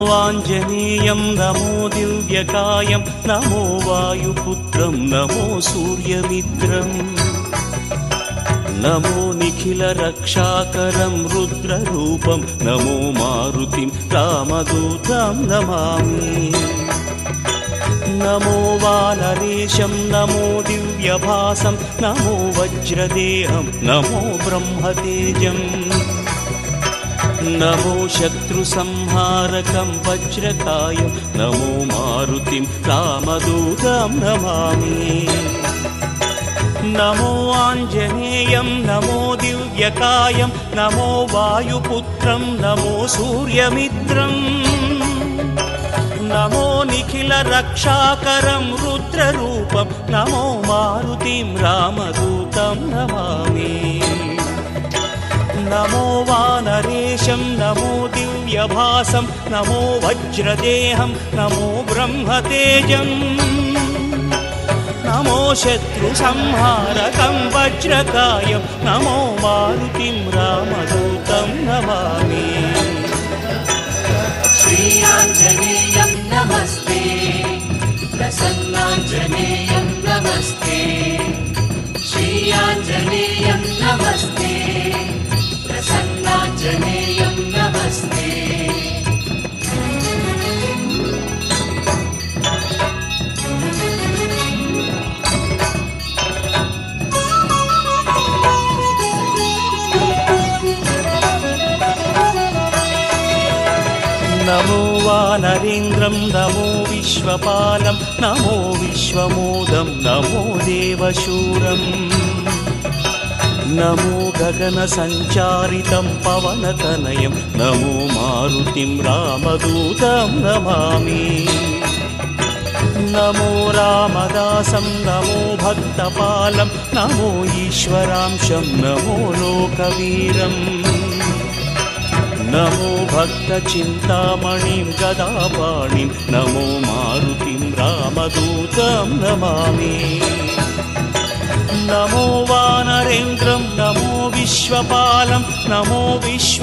आञ्जनेयं नमो दिव्यकायं नमो वायुपुत्रं नमो सूर्यमित्रम् नमो निखिलरक्षाकरं रुद्ररूपं नमो मारुतिं रामदूतं नमामि। नमो वानरेशं नमो दिव्यभासं नमो वज्रदेहं नमो ब्रह्मतेजम् नमो शत्रुसंहारकं वज्रकायं नमो मारुतिं रामदूतं नमामि। नमो आञ्जनेयं नमो दिव्यकायं नमो वायुपुत्रं नमो सूर्यमित्रम् नमो निखिलरक्षाकरं रुद्ररूपं नमो मारुतिं रामदूतं नमामि। नमो वानरेशं नमो दिव्यभासं नमो वज्रदेहं नमो ब्रह्मतेजम् नमो शत्रुसंहारकं वज्रकायं नमो मारुतिं रामदूतं नमामि। श्री आञ्जनेयं नमस्ते प्रसन्नाञ्जनेयं नमस्ते श्री आञ्जनेयं नमस्ते प्रसन्नाञ्जनेयं नमस्ते। नमो वानरेन्द्रं नमो विश्वपालं नमो विश्वमोदं नमो देवशूरम् नमो गगनसञ्चारितं पवनतनयं नमो मारुतिं रामदूतं नमामि। नमो रामदासं नमो भक्तपालं नमो ईश्वरांशं नमो लोकवीरम् नमो भक्तचिन्तामणिं गदापाणिं नमो मारुतिं रामदूतं नमामि। नमो वानरेन्द्रं नमो विश्वपालं नमो विश्व